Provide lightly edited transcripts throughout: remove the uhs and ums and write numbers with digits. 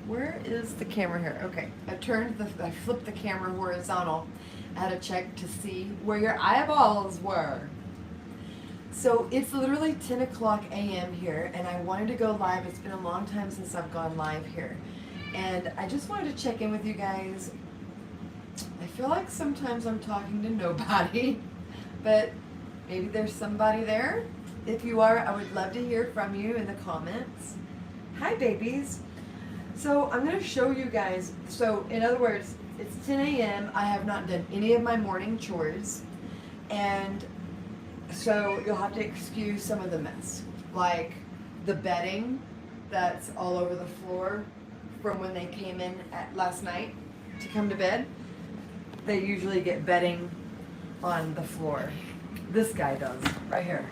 Where is the camera here? Okay, I flipped the camera horizontal. I had to check to see where your eyeballs were. So it's literally 10 o'clock a.m. here, and I wanted to go live. It's been a long time since I've gone live here. And I just wanted to check in with you guys. I feel like sometimes I'm talking to nobody, but maybe there's somebody there. If you are, I would love to hear from you in the comments. Hi, babies. So I'm going to show you guys. So in other words, it's 10 a.m. I have not done any of my morning chores. And so you'll have to excuse some of the mess. Like the bedding that's all over the floor from when they came in last night to come to bed. They usually get bedding on the floor. This guy does, right here.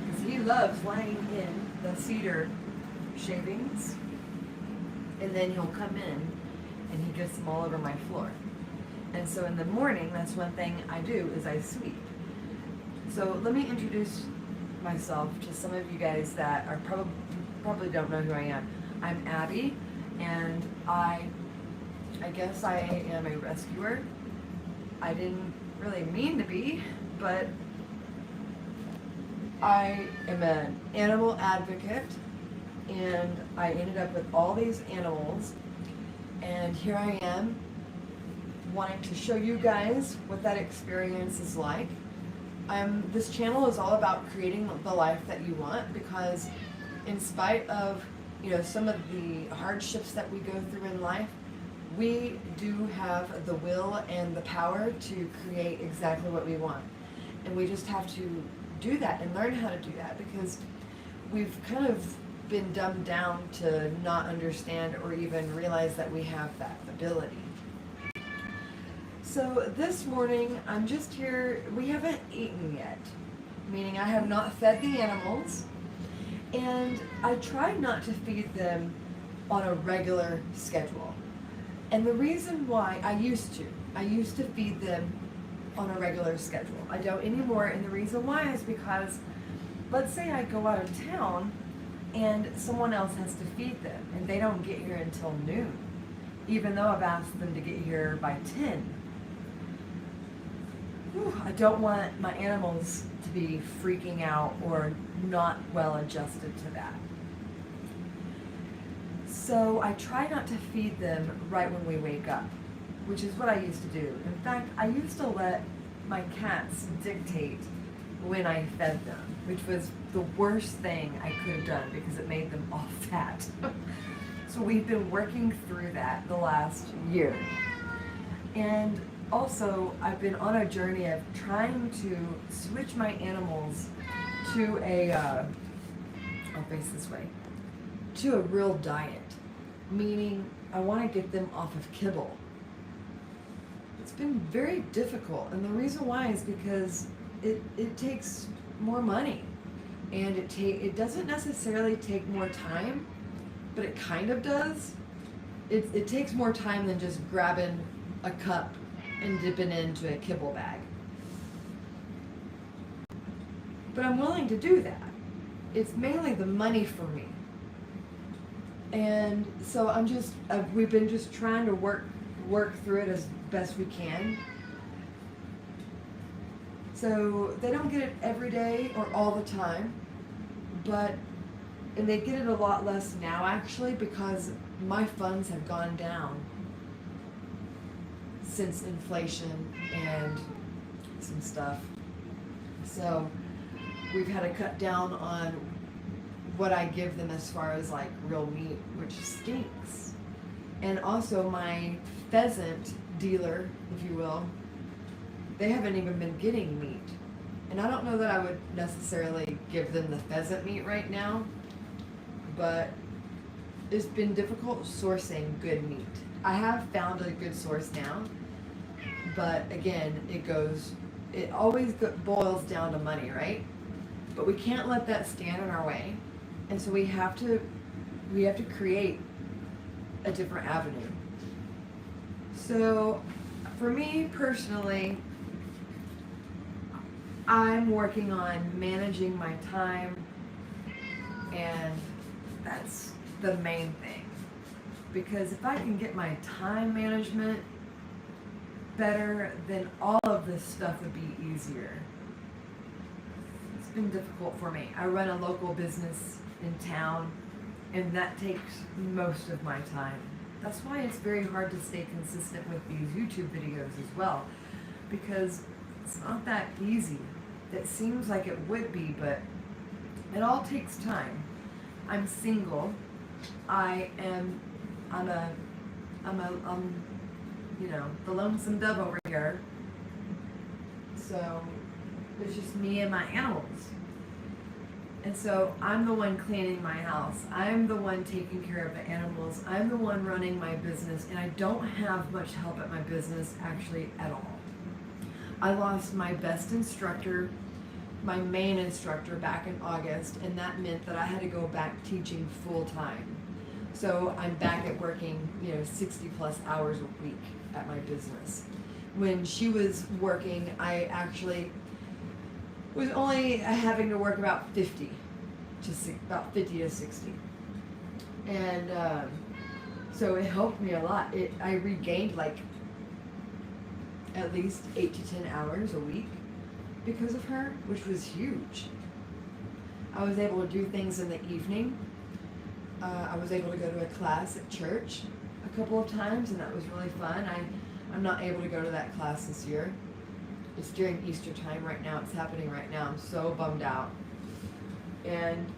Because he loves laying in the cedar shavings. And then he'll come in and he gets them all over my floor. And so in the morning, that's one thing I do is I sweep. So let me introduce myself to some of you guys that are probably don't know who I am. I'm Abby, and I guess I am a rescuer. I didn't really mean to be, but I am an animal advocate, and I ended up with all these animals, and here I am wanting to show you guys what that experience is like. This channel is all about creating the life that you want, because in spite of some of the hardships that we go through in life, we do have the will and the power to create exactly what we want. And we just have to do that and learn how to do that, because we've kind of been dumbed down to not understand or even realize that we have that ability. So this morning, I'm just here. We haven't eaten yet, meaning I have not fed the animals, and I try not to feed them on a regular schedule. And the reason why I used to feed them on a regular schedule. I don't anymore, and the reason why is because, let's say I go out of town and someone else has to feed them, and they don't get here until noon, even though I've asked them to get here by 10. I don't want my animals to be freaking out or not well adjusted to that. So I try not to feed them right when we wake up, which is what I used to do. In fact, I used to let my cats dictate when I fed them, which was the worst thing I could have done because it made them all fat. So we've been working through that the last year. And also, I've been on a journey of trying to switch my animals to I'll face this way, to a real diet. Meaning, I want to get them off of kibble. It's been very difficult, and the reason why is because it takes more money, and it doesn't necessarily take more time, but it kind of does. It takes more time than just grabbing a cup and dipping into a kibble bag. But I'm willing to do that. It's mainly the money for me. And so we've been just trying to work through it as best we can. So they don't get it every day or all the time, and they get it a lot less now actually, because my funds have gone down since inflation and some stuff. So we've had to cut down on what I give them as far as like real meat, which stinks. And also my pheasant dealer, if you will, they haven't even been getting meat. And I don't know that I would necessarily give them the pheasant meat right now, but it's been difficult sourcing good meat. I have found a good source now, but again, it always boils down to money, right? But we can't let that stand in our way. And so we have to create a different avenue. So for me personally, I'm working on managing my time, and that's the main thing. because if I can get my time management better, then all of this stuff would be easier. It's been difficult for me. I run a local business in town, and that takes most of my time. That's why it's very hard to stay consistent with these YouTube videos as well, because it's not that easy. It seems like it would be, but it all takes time. I'm single. I'm you know, the lonesome dove over here. So it's just me and my animals. And so I'm the one cleaning my house. I'm the one taking care of the animals. I'm the one running my business, and I don't have much help at my business actually at all. I lost my best instructor, my main instructor, back in August, and that meant that I had to go back teaching full time. So I'm back at working, 60 plus hours a week at my business. When she was working, I actually was only having to work about 50 to 60. And so it helped me a lot. I regained like at least 8 to 10 hours a week because of her, which was huge. I was able to do things in the evening. I was able to go to a class at church a couple of times, and that was really fun. I'm not able to go to that class this year. It's during Easter time right now. It's happening right now. I'm so bummed out. And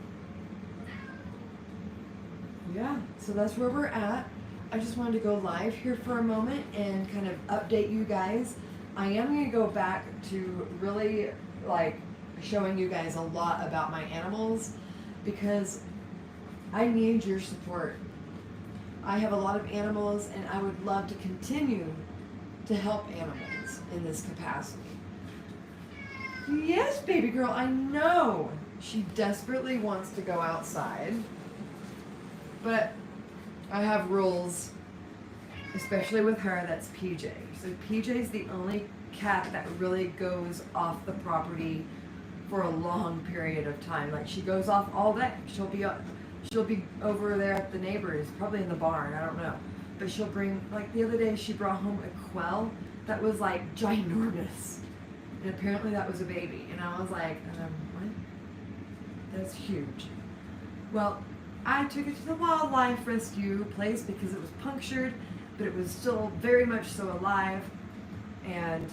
yeah, so that's where we're at. I just wanted to go live here for a moment and kind of update you guys. I am going to go back to really showing you guys a lot about my animals, because I need your support. I have a lot of animals, and I would love to continue to help animals in this capacity. Yes, baby girl, I know. She desperately wants to go outside, but I have rules, especially with her. That's PJ. So PJ's the only cat that really goes off the property for a long period of time. Like, she goes off all day. She'll be over there at the neighbors, probably in the barn, I don't know. But she'll bring, like the other day, she brought home a quail that was like ginormous. And apparently that was a baby. And I was like, what? That's huge. Well, I took it to the wildlife rescue place because it was punctured, but it was still very much so alive. And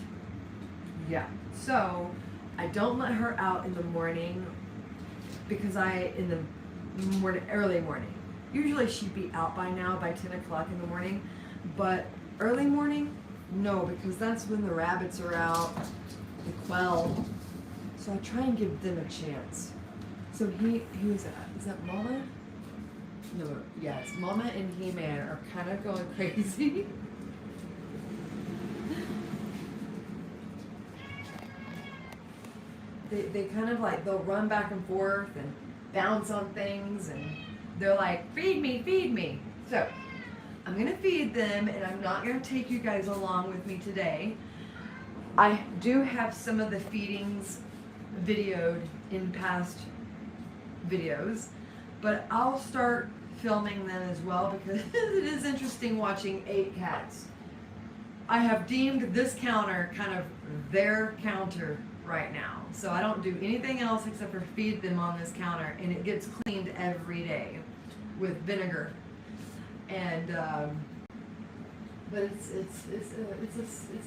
yeah, so I don't let her out in the morning because early morning. Usually she'd be out by now, by 10 o'clock in the morning, but early morning, no, because that's when the rabbits are out, the quail. So I try and give them a chance. So is that Mama? No, yes, Mama and He-Man are kind of going crazy. They kind of they'll run back and forth and bounce on things, and they're like, feed me, feed me. So I'm going to feed them, and I'm not going to take you guys along with me today. I do have some of the feedings videoed in past videos, but I'll start filming them as well because it is interesting watching 8 cats. I have deemed this counter kind of their counter right now. So I don't do anything else except for feed them on this counter, and it gets cleaned every day with vinegar. And but it's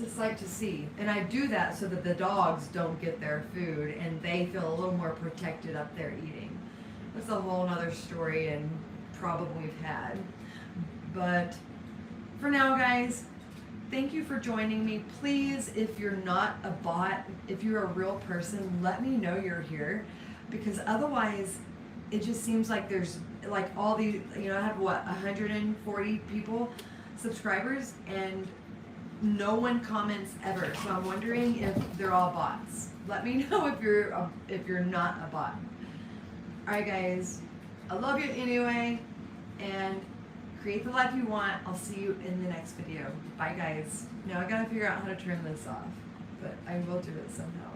a sight to see. And I do that so that the dogs don't get their food and they feel a little more protected up there eating. That's a whole other story and problem we've had. But for now, guys, thank you for joining me. Please, if you're not a bot, if you're a real person, let me know you're here, because otherwise it just seems like there's all these, I have 140 people, subscribers, and no one comments ever. So I'm wondering if they're all bots. Let me know if you're not a bot. All right, guys, I love you anyway, and create the life you want. I'll see you in the next video. Bye, guys. Now I gotta figure out how to turn this off, but I will do it somehow.